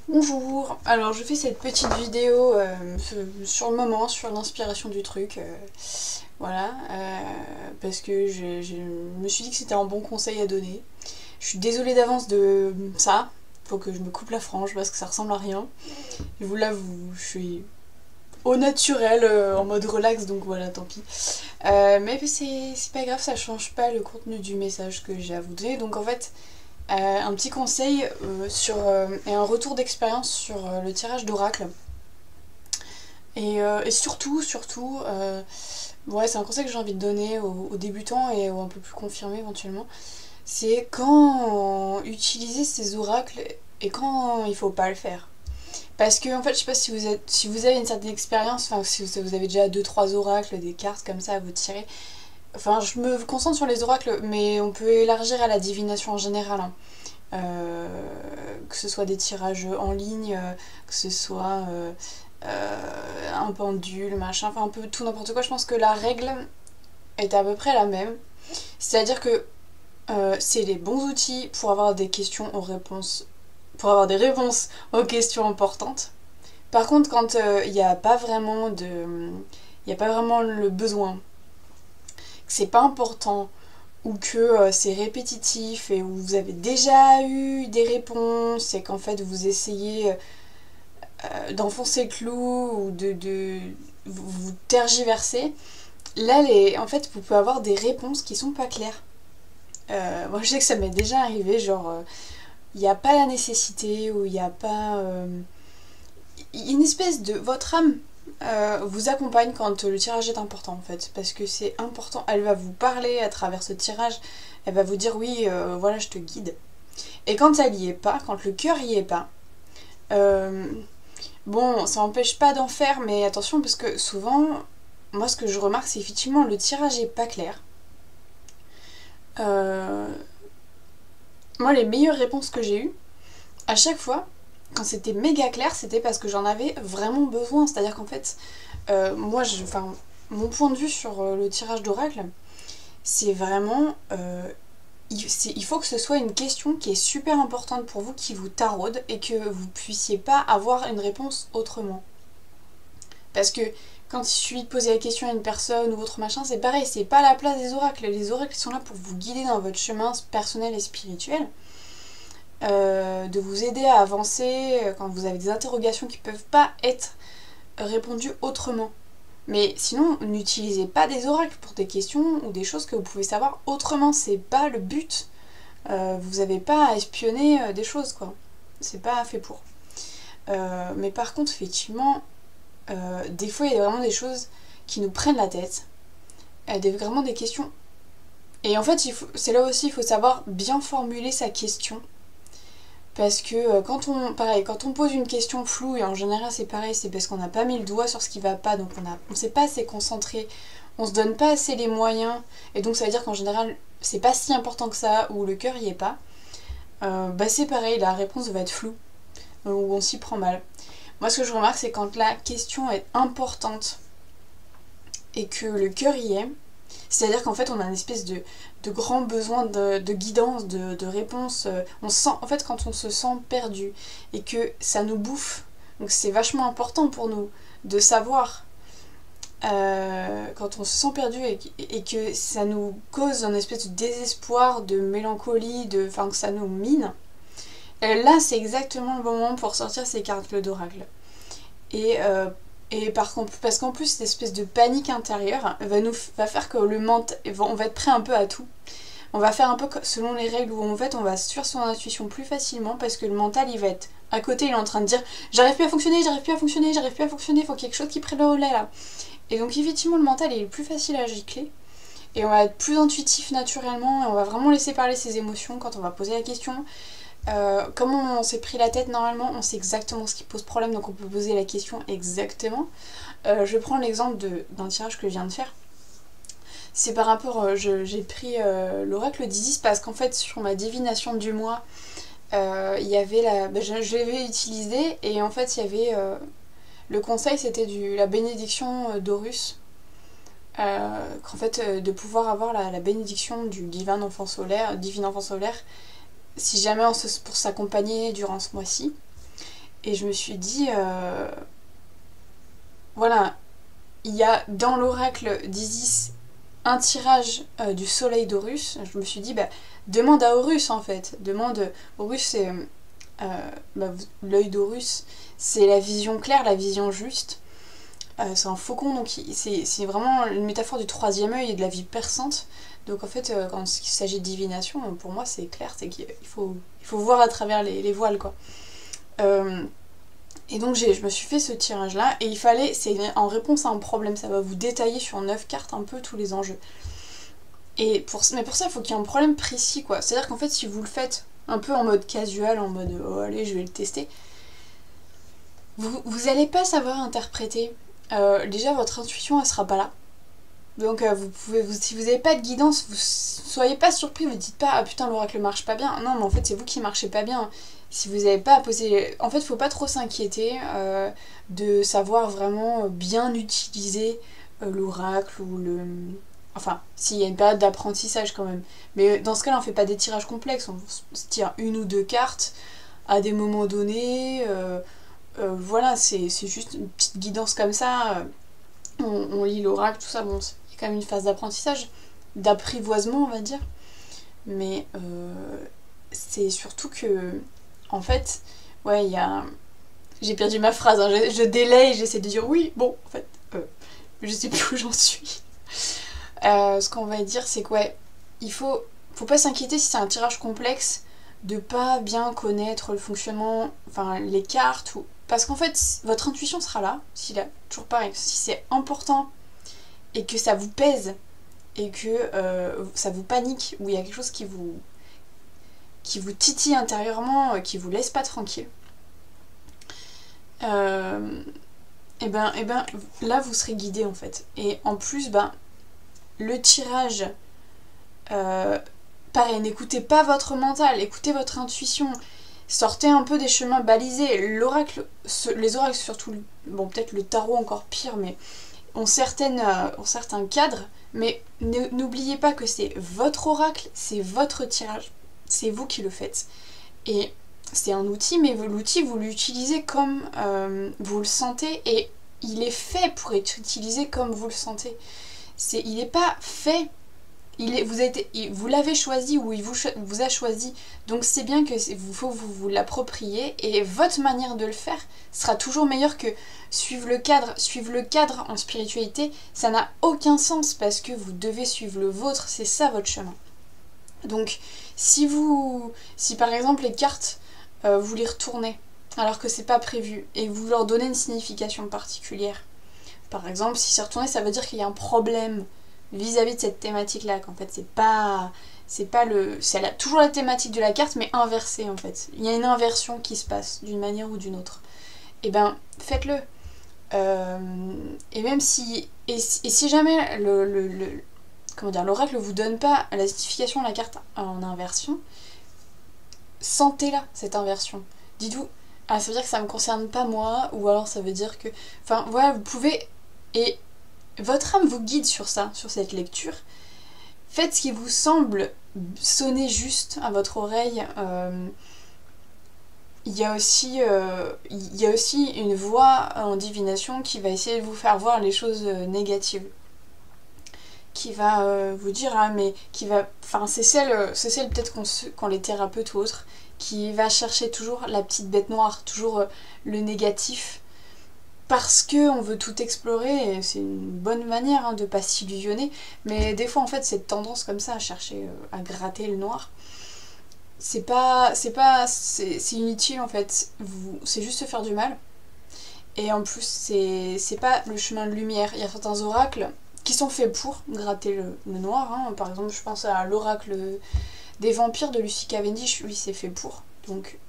Bonjour, alors je fais cette petite vidéo sur le moment, sur l'inspiration du truc, voilà, parce que je me suis dit que c'était un bon conseil à donner. Je suis désolée d'avance de ça, faut que je me coupe la frange parce que ça ressemble à rien. Je vous l'avoue, je suis au naturel, en mode relax, donc voilà, tant pis. Mais c'est pas grave, ça change pas le contenu du message que j'ai à vous donner, donc en fait... un petit conseil et un retour d'expérience sur le tirage d'oracle. Et surtout, ouais, c'est un conseil que j'ai envie de donner aux débutants et aux un peu plus confirmés éventuellement. C'est quand utiliser ces oracles et quand il faut pas le faire. Parce que en fait, je sais pas si vous avez une certaine expérience, enfin si vous avez déjà deux trois oracles, des cartes comme ça à vous tirer. Enfin, je me concentre sur les oracles, mais on peut élargir à la divination en général, hein. Que ce soit des tirages en ligne, que ce soit un pendule, machin, enfin un peu tout n'importe quoi. Je pense que la règle est à peu près la même. C'est-à-dire que c'est les bons outils pour avoir des questions aux réponses, pour avoir des réponses aux questions importantes. Par contre, quand il n'y a pas vraiment il n'y a pas vraiment le besoin, que c'est pas important, ou que c'est répétitif et où vous avez déjà eu des réponses et qu'en fait vous essayez d'enfoncer le clou ou de vous tergiverser, là en fait vous pouvez avoir des réponses qui sont pas claires. Moi je sais que ça m'est déjà arrivé, genre il n'y a pas la nécessité ou il n'y a pas une espèce de votre âme vous accompagne quand le tirage est important en fait, parce que c'est important, elle va vous parler à travers ce tirage, elle va vous dire oui, voilà, je te guide. Et quand elle y est pas, quand le cœur y est pas, euh, bon, ça n'empêche pas d'en faire, mais attention, parce que souvent, moi ce que je remarque, c'est effectivement le tirage est pas clair. Euh, Moi, les meilleures réponses que j'ai eues, à chaque fois, quand c'était méga clair, c'était parce que j'en avais vraiment besoin. C'est-à-dire qu'en fait, enfin, mon point de vue sur le tirage d'oracle, c'est vraiment il faut que ce soit une question qui est super importante pour vous, qui vous taraude et que vous puissiez pas avoir une réponse autrement. Parce que quand il suffit de poser la question à une personne ou autre machin, c'est pareil, c'est pas la place des oracles. Les oracles sont là pour vous guider dans votre chemin personnel et spirituel, de vous aider à avancer quand vous avez des interrogations qui peuvent pas être répondues autrement. Mais sinon, n'utilisez pas des oracles pour des questions ou des choses que vous pouvez savoir autrement, c'est pas le but. Vous n'avez pas à espionner des choses, quoi. C'est pas fait pour. Mais par contre, effectivement, des fois, il y a vraiment des choses qui nous prennent la tête. Vraiment des questions. Et en fait, c'est là aussi, il faut savoir bien formuler sa question. Parce que quand on pose une question floue, et en général c'est pareil, c'est parce qu'on n'a pas mis le doigt sur ce qui va pas, donc on s'est pas assez concentré, on se donne pas assez les moyens, et donc ça veut dire qu'en général c'est pas si important que ça, ou le cœur y est pas, bah c'est pareil, la réponse va être floue, ou on s'y prend mal. Moi ce que je remarque c'est quand la question est importante et que le cœur y est, c'est-à-dire qu'en fait on a une espèce de grand besoin de guidance, de réponse. On sent, en fait quand on se sent perdu et que ça nous bouffe, donc c'est vachement important pour nous de savoir quand on se sent perdu et que ça nous cause un espèce de désespoir, de mélancolie, enfin que ça nous mine. Là c'est exactement le bon moment pour sortir ces cartes d'oracle. Et par contre, parce qu'en plus, cette espèce de panique intérieure va faire que on va être prêt un peu à tout. On va faire un peu selon les règles où en fait on va suivre son intuition plus facilement parce que le mental il va être à côté, il est en train de dire j'arrive plus à fonctionner, j'arrive plus à fonctionner, j'arrive plus à fonctionner, il faut quelque chose qui prenne le relais là. Et donc effectivement le mental il est plus facile à gicler et on va être plus intuitif naturellement et on va vraiment laisser parler ses émotions quand on va poser la question. Comme on s'est pris la tête normalement, on sait exactement ce qui pose problème, donc on peut poser la question exactement. Je prends l'exemple d'un tirage que je viens de faire. C'est par rapport, j'ai pris l'oracle d'Isis parce qu'en fait sur ma divination du mois, il y avait je l'avais utilisé et en fait il y avait le conseil c'était la bénédiction d'Horus. Qu'en fait de pouvoir avoir la bénédiction du divin enfant solaire si jamais pour s'accompagner durant ce mois-ci. Et je me suis dit, voilà, il y a dans l'oracle d'Isis un tirage du soleil d'Horus. Je me suis dit, bah, demande à Horus en fait. Horus, c'est bah, l'œil d'Horus, c'est la vision claire, la vision juste. C'est un faucon, donc c'est vraiment une métaphore du troisième œil et de la vie perçante. Donc en fait, quand il s'agit de divination, pour moi c'est clair, c'est qu'il faut voir à travers les voiles, quoi. Et donc je me suis fait ce tirage là, et c'est en réponse à un problème, ça va vous détailler sur 9 cartes un peu tous les enjeux. Mais pour ça, il faut qu'il y ait un problème précis, quoi. C'est-à-dire qu'en fait, si vous le faites un peu en mode casual, en mode oh allez, je vais le tester, vous allez pas savoir interpréter. Déjà, votre intuition, elle sera pas là. Donc, si vous n'avez pas de guidance, vous soyez pas surpris, vous dites pas ah putain, l'oracle marche pas bien. Non, mais en fait, c'est vous qui marchez pas bien. Si vous n'avez pas à poser. En fait, faut pas trop s'inquiéter de savoir vraiment bien utiliser l'oracle ou le. Enfin, s'il y a une période d'apprentissage quand même. Mais dans ce cas-là, on fait pas des tirages complexes, on se tire une ou deux cartes à des moments donnés. Voilà, c'est juste une petite guidance comme ça. On lit l'oracle, tout ça. Bon, il y a quand même une phase d'apprentissage, d'apprivoisement, on va dire. Mais c'est surtout que, en fait, ouais, il y a. J'ai perdu ma phrase, hein. Je délaye, j'essaie de dire oui, bon, en fait, je sais plus où j'en suis. Ce qu'on va dire, c'est que, ouais, faut pas s'inquiéter si c'est un tirage complexe de pas bien connaître le fonctionnement, enfin, les cartes ou. Parce qu'en fait, votre intuition sera là, toujours pareil, si c'est important et que ça vous pèse et que ça vous panique ou il y a quelque chose qui vous titille intérieurement, qui vous laisse pas tranquille, et ben là vous serez guidé en fait. Et en plus, le tirage, pareil, n'écoutez pas votre mental, écoutez votre intuition. Sortez un peu des chemins balisés. Les oracles surtout, bon peut-être le tarot encore pire, mais ont certains cadres, mais n'oubliez pas que c'est votre oracle, c'est votre tirage, c'est vous qui le faites. Et c'est un outil, mais l'outil vous l'utilisez comme vous le sentez, et il est fait pour être utilisé comme vous le sentez. Il n'est pas fait. Vous l'avez choisi ou il vous a choisi, donc c'est bien que vous l'appropriez, et votre manière de le faire sera toujours meilleure que suivre le cadre. Suivre le cadre en spiritualité, ça n'a aucun sens parce que vous devez suivre le vôtre, c'est ça votre chemin. Donc si par exemple les cartes, vous les retournez alors que c'est pas prévu et vous leur donnez une signification particulière, par exemple si c'est retourné, ça veut dire qu'il y a un problème vis-à-vis de cette thématique-là, qu'en fait c'est toujours la thématique de la carte, mais inversée en fait. Il y a une inversion qui se passe d'une manière ou d'une autre. Et faites-le. Et même si jamais l'oracle vous donne pas la signification de la carte en inversion, sentez-la cette inversion. Dites-vous, ça veut dire que ça me concerne pas moi, ou alors ça veut dire que, enfin voilà, vous pouvez. Et votre âme vous guide sur cette lecture. Faites ce qui vous semble sonner juste à votre oreille. Il y a aussi une voix en divination qui va essayer de vous faire voir les choses négatives. Qui va vous dire, c'est celle peut-être qu'on les thérapeutes ou autres, qui va chercher toujours la petite bête noire, toujours le négatif. Parce qu'on veut tout explorer, et c'est une bonne manière de pas s'illusionner, mais des fois en fait cette tendance comme ça à chercher à gratter le noir, c'est inutile en fait, c'est juste se faire du mal. Et en plus c'est pas le chemin de lumière. Il y a certains oracles qui sont faits pour gratter le noir, hein. Par exemple je pense à l'oracle des vampires de Lucy Cavendish, lui c'est fait pour. Donc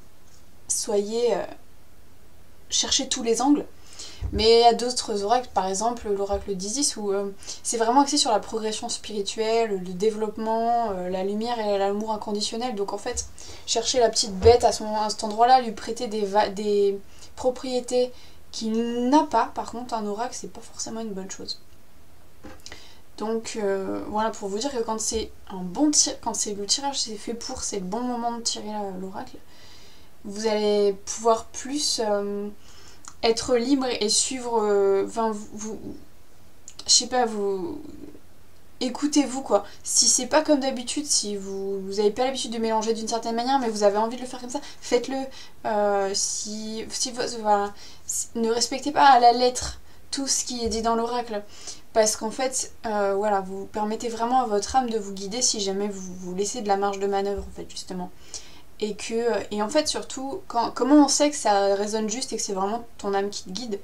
cherchez tous les angles. Mais il y a d'autres oracles, par exemple l'oracle d'Isis, où c'est vraiment axé sur la progression spirituelle, le développement, la lumière et l'amour inconditionnel. Donc en fait, chercher la petite bête à cet endroit-là, lui prêter des propriétés qu'il n'a pas, par contre un oracle, c'est pas forcément une bonne chose. Donc voilà, pour vous dire que quand c'est le tirage c'est fait pour, c'est le bon moment de tirer l'oracle. vous allez pouvoir plus être libre et suivre, enfin je sais pas, vous écoutez-vous quoi. Si c'est pas comme d'habitude, si vous avez pas l'habitude de mélanger d'une certaine manière, mais vous avez envie de le faire comme ça, faites-le. Si voilà, ne respectez pas à la lettre tout ce qui est dit dans l'oracle, parce qu'en fait, voilà, vous permettez vraiment à votre âme de vous guider si jamais vous laissez de la marge de manœuvre en fait justement. Et en fait surtout, comment on sait que ça résonne juste et que c'est vraiment ton âme qui te guide?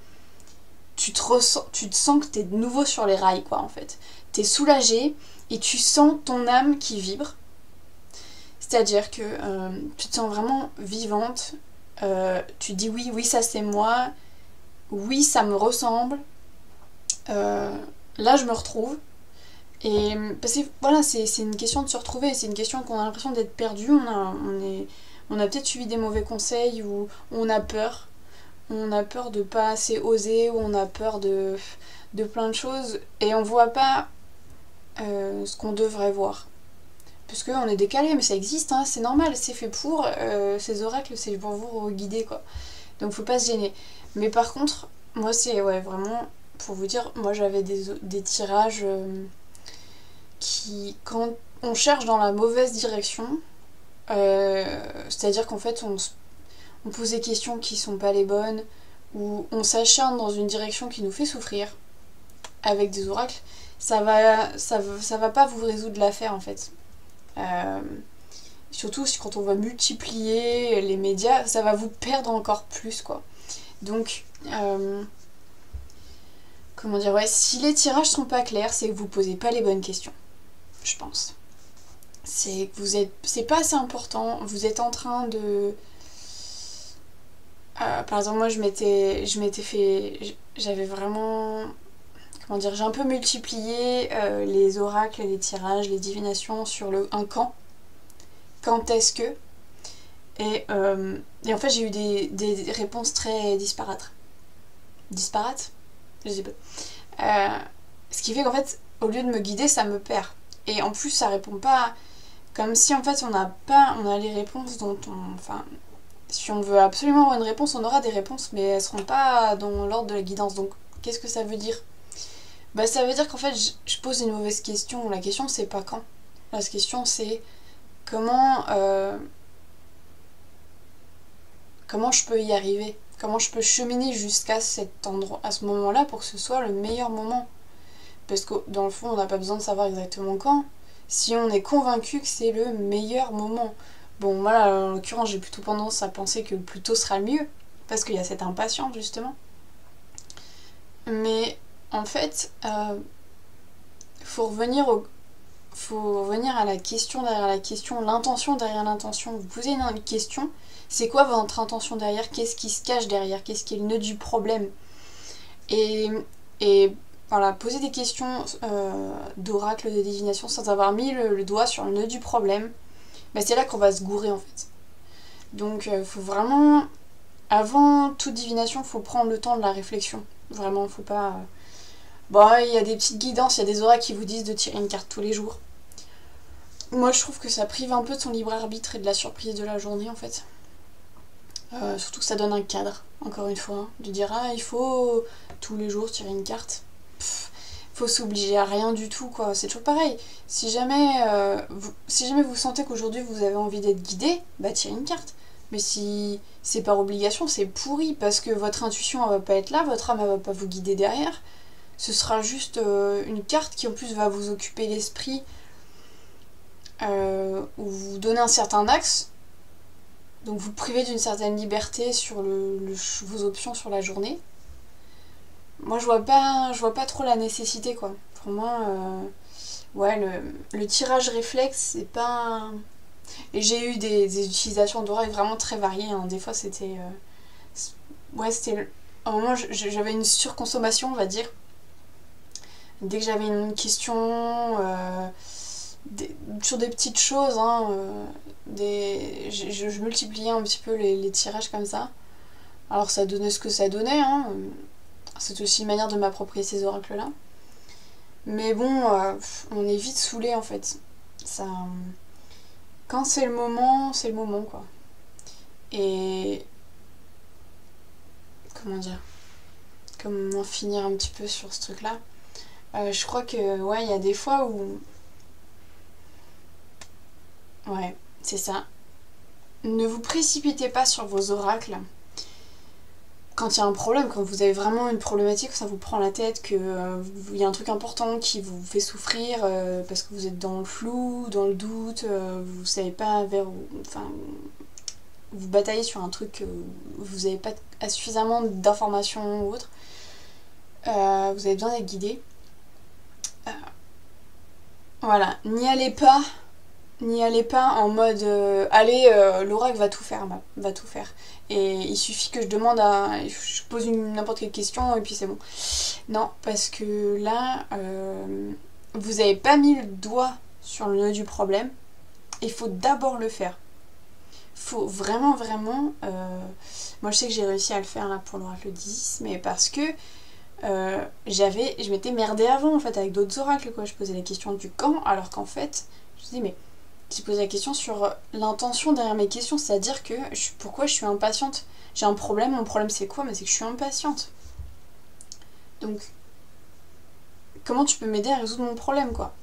Tu te sens que t'es de nouveau sur les rails quoi en fait. T'es soulagé et tu sens ton âme qui vibre. C'est-à-dire que tu te sens vraiment vivante. Tu dis oui, oui ça c'est moi. Oui ça me ressemble. Là je me retrouve. Et parce que voilà, c'est une question de se retrouver, c'est une question qu'on a l'impression d'être perdu, on a peut-être suivi des mauvais conseils ou on a peur. On a peur de pas assez oser ou on a peur de plein de choses et on voit pas ce qu'on devrait voir. Parce qu'on est décalé, mais ça existe, hein, c'est normal, c'est fait pour. Ces oracles, c'est pour vous guider, quoi. Donc faut pas se gêner. Mais par contre, moi c'est ouais, vraiment, pour vous dire, moi j'avais des tirages qui, quand on cherche dans la mauvaise direction, c'est-à-dire qu'en fait on pose des questions qui sont pas les bonnes, ou on s'acharne dans une direction qui nous fait souffrir, avec des oracles, ça va pas vous résoudre l'affaire en fait. Euh, Surtout quand on va multiplier les médias, ça va vous perdre encore plus quoi. Donc, comment dire, ouais, si les tirages sont pas clairs, c'est que vous posez pas les bonnes questions, je pense. C'est que c'est pas assez important, vous êtes en train de... par exemple, moi je m'étais fait... J'avais vraiment... Comment dire, j'ai un peu multiplié les oracles, les tirages, les divinations sur un quand. Quand est-ce que et en fait j'ai eu des réponses très disparates. Disparates? Je sais pas. Ce qui fait qu'en fait, au lieu de me guider, ça me perd. Et en plus, ça répond pas... Comme si en fait on a les réponses dont on... Enfin, si on veut absolument avoir une réponse, on aura des réponses, mais elles seront pas dans l'ordre de la guidance. Donc, qu'est-ce que ça veut dire? Bah ça veut dire qu'en fait je pose une mauvaise question. La question c'est pas quand. La question c'est comment comment je peux y arriver. Comment je peux cheminer jusqu'à cet endroit, à ce moment-là pour que ce soit le meilleur moment. Parce que dans le fond on n'a pas besoin de savoir exactement quand. Si on est convaincu que c'est le meilleur moment. Bon voilà, en l'occurrence j'ai plutôt tendance à penser que plus tôt sera le mieux. Parce qu'il y a cette impatience justement. Mais en fait, faut revenir à la question derrière la question, l'intention derrière l'intention. Vous posez une question, c'est quoi votre intention derrière? Qu'est-ce qui se cache derrière? Qu'est-ce qui est le nœud du problème? Et, et voilà, poser des questions d'oracle, de divination sans avoir mis le doigt sur le nœud du problème, bah c'est là qu'on va se gourer en fait. Donc faut vraiment, avant toute divination, faut prendre le temps de la réflexion. Vraiment, faut pas... Bon, il y a des petites guidances, il y a des oracles qui vous disent de tirer une carte tous les jours. Moi, je trouve que ça prive un peu de son libre arbitre et de la surprise de la journée, en fait. Surtout que ça donne un cadre, encore une fois. Hein, de dire, ah, il faut tous les jours tirer une carte. Faut s'obliger à rien du tout, quoi. C'est toujours pareil. Si jamais vous sentez qu'aujourd'hui vous avez envie d'être guidé, bah tirez une carte. Mais si c'est par obligation, c'est pourri, parce que votre intuition, elle va pas être là, votre âme, elle va pas vous guider derrière. Ce sera juste une carte qui en plus va vous occuper l'esprit ou vous donner un certain axe. Donc vous privez d'une certaine liberté sur vos options sur la journée. Moi je vois pas trop la nécessité quoi. Pour moi, ouais, le tirage réflexe c'est pas... Et j'ai eu des utilisations d'oreilles vraiment très variées. Hein. Des fois c'était... ouais c'était... À un moment j'avais une surconsommation on va dire. Dès que j'avais une question sur des petites choses, hein, je multipliais un petit peu les tirages comme ça. Alors ça donnait ce que ça donnait, hein. C'est aussi une manière de m'approprier ces oracles-là. Mais bon, on est vite saoulé en fait. Ça, quand c'est le moment quoi. Et comment dire, comment finir un petit peu sur ce truc là. Je crois que ouais, il y a des fois où ouais, c'est ça. Ne vous précipitez pas sur vos oracles. Quand il y a un problème, quand vous avez vraiment une problématique, ça vous prend la tête, qu'il y a un truc important qui vous fait souffrir parce que vous êtes dans le flou, dans le doute, vous savez pas vers où. Enfin, vous bataillez sur un truc, vous n'avez pas suffisamment d'informations ou autre. Vous avez besoin d'être guidé. Euh, voilà, n'y allez pas en mode allez, l'oracle va tout faire, va tout faire. Et il suffit que je demande à. Je pose n'importe quelle question et puis c'est bon. Non, parce que là, vous n'avez pas mis le doigt sur le nœud du problème. Il faut d'abord le faire. Faut vraiment, vraiment. Moi, je sais que j'ai réussi à le faire là pour l'oracle 10, mais parce que je m'étais merdée avant en fait avec d'autres oracles, quoi. Je posais la question du quand, alors qu'en fait, je me dis, mais j'ai posé la question sur l'intention derrière mes questions, c'est-à-dire que pourquoi je suis impatiente. J'ai un problème, mon problème c'est quoi? Mais c'est que je suis impatiente. Donc, comment tu peux m'aider à résoudre mon problème, quoi?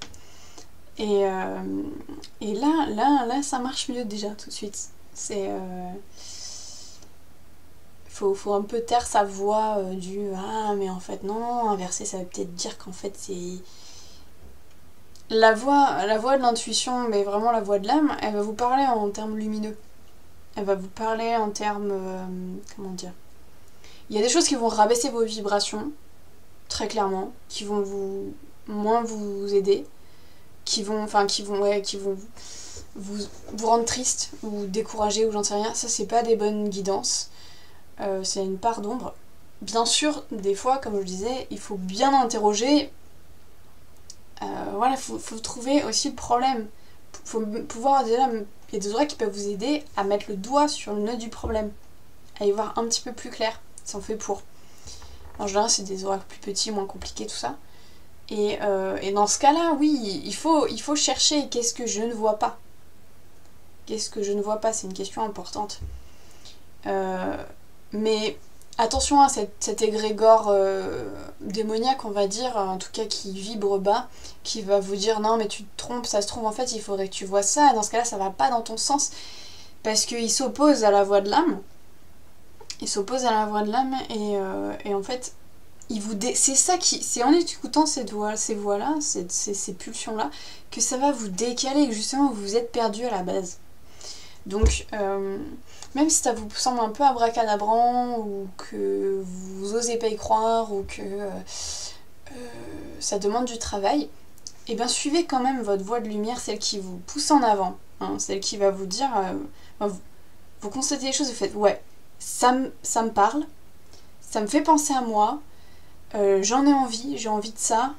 Et, là, ça marche mieux déjà tout de suite. C'est faut un peu taire sa voix du ah mais en fait non, inverser ça veut peut-être dire qu'en fait c'est la voix de l'intuition, mais vraiment la voix de l'âme, elle va vous parler en termes lumineux. Elle va vous parler en termes comment dire. Il y a des choses qui vont rabaisser vos vibrations très clairement, qui vont moins vous aider, qui vont vous rendre triste ou découragé ou j'en sais rien. Ça c'est pas des bonnes guidances. C'est une part d'ombre. Bien sûr, des fois, comme je le disais, il faut bien interroger. Voilà, faut trouver aussi le problème. Faut pouvoir déjà. Il y a des oracles qui peuvent vous aider à mettre le doigt sur le nœud du problème, à y voir un petit peu plus clair. Ça en fait pour. En général, c'est des oracles plus petits, moins compliqués, tout ça. Et dans ce cas-là, oui, il faut chercher qu'est-ce que je ne vois pas. Qu'est-ce que je ne vois pas, c'est une question importante. Mais attention à cet égrégore démoniaque, on va dire, en tout cas qui vibre bas, qui va vous dire non mais tu te trompes, ça se trouve en fait il faudrait que tu vois ça, et dans ce cas-là ça va pas dans ton sens, parce qu'il s'oppose à la voix de l'âme, et en fait c'est ça qui, c'est en écoutant ces voix-là, ces pulsions-là, que ça va vous décaler, que justement vous êtes perdu à la base. Donc, même si ça vous semble un peu abracadabrant, ou que vous osez pas y croire, ou que ça demande du travail, et bien suivez quand même votre voie de lumière, celle qui vous pousse en avant, hein, celle qui va vous dire, vous constatez les choses, vous faites ouais, ça me parle, ça me fait penser à moi, j'en ai envie, j'ai envie de ça,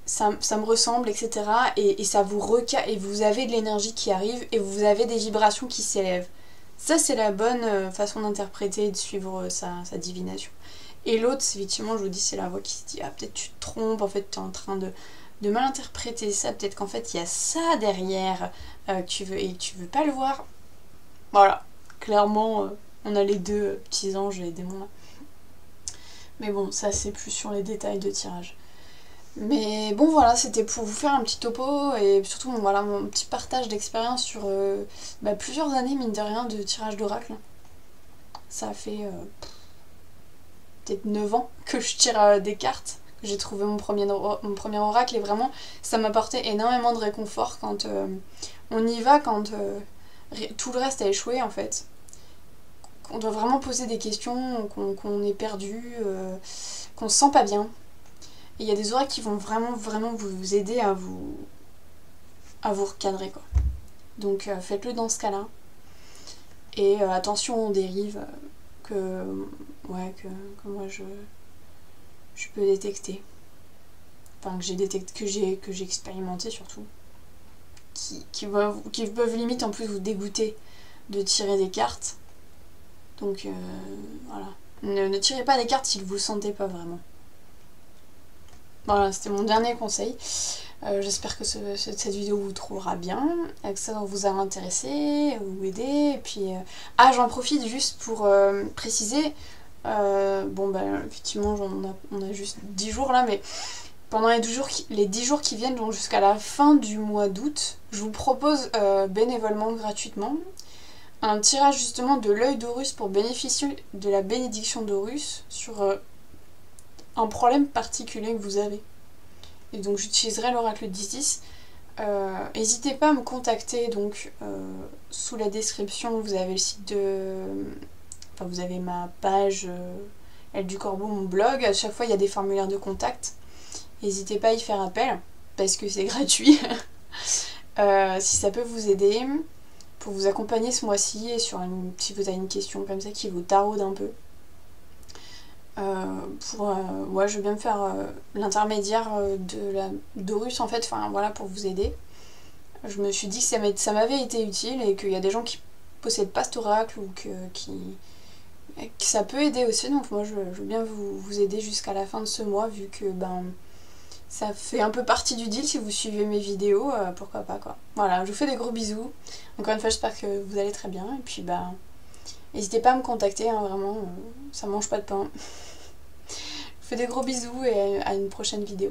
ça me ressemble, etc. Et ça vous et vous avez de l'énergie qui arrive et vous avez des vibrations qui s'élèvent. Ça, c'est la bonne façon d'interpréter et de suivre sa divination. Et l'autre, effectivement, je vous dis, c'est la voix qui se dit ah, peut-être tu te trompes, en fait, tu es en train de mal interpréter ça, peut-être qu'en fait, il y a ça derrière que tu veux pas le voir. Voilà, clairement, on a les deux petits anges et les démons là. Mais bon, ça c'est plus sur les détails de tirage. Mais bon voilà, c'était pour vous faire un petit topo et surtout voilà, mon petit partage d'expérience sur plusieurs années, mine de rien, de tirage d'oracle. Ça a fait peut-être 9 ans que je tire des cartes, que j'ai trouvé mon premier oracle, et vraiment ça m'apportait énormément de réconfort quand on y va, quand tout le reste a échoué en fait. On doit vraiment poser des questions, qu'on est perdu, qu'on se sent pas bien. Et il y a des oracles qui vont vraiment, vraiment vous aider à vous recadrer, quoi. Donc faites-le dans ce cas-là. Et attention aux dérives que moi je peux détecter. Enfin que j'ai expérimenté surtout. Qui peuvent limite en plus vous dégoûter de tirer des cartes. Donc voilà. Ne tirez pas des cartes si vous le sentez pas vraiment. Voilà, c'était mon dernier conseil. J'espère que cette vidéo vous trouvera bien, que ça vous a intéressé, vous aider. Et puis, j'en profite juste pour préciser, bon ben effectivement on a juste 10 jours là, mais pendant les 10 jours qui viennent, donc jusqu'à la fin du mois d'août, je vous propose bénévolement, gratuitement, un tirage justement de l'œil d'Horus pour bénéficier de la bénédiction d'Horus sur un problème particulier que vous avez. Et donc j'utiliserai l'oracle d'Isis. N'hésitez pas à me contacter, donc sous la description vous avez le site de... Enfin vous avez ma page Elle du Corbeau, mon blog, à chaque fois il y a des formulaires de contact. N'hésitez pas à y faire appel, parce que c'est gratuit. Si ça peut vous aider, pour vous accompagner ce mois-ci, et si vous avez une question comme ça qui vous taraude un peu. Ouais, je veux bien me faire l'intermédiaire d'Horus en fait, enfin voilà, pour vous aider. Je me suis dit que ça m'avait été utile et qu'il y a des gens qui possèdent pas cet oracle ou que ça peut aider aussi, donc moi je veux bien vous aider jusqu'à la fin de ce mois, vu que ben ça fait un peu partie du deal. Si vous suivez mes vidéos, pourquoi pas quoi. Voilà, je vous fais des gros bisous. Encore une fois, j'espère que vous allez très bien, et puis bah n'hésitez pas à me contacter, hein, vraiment, ça mange pas de pain. Je vous fais des gros bisous et à une prochaine vidéo.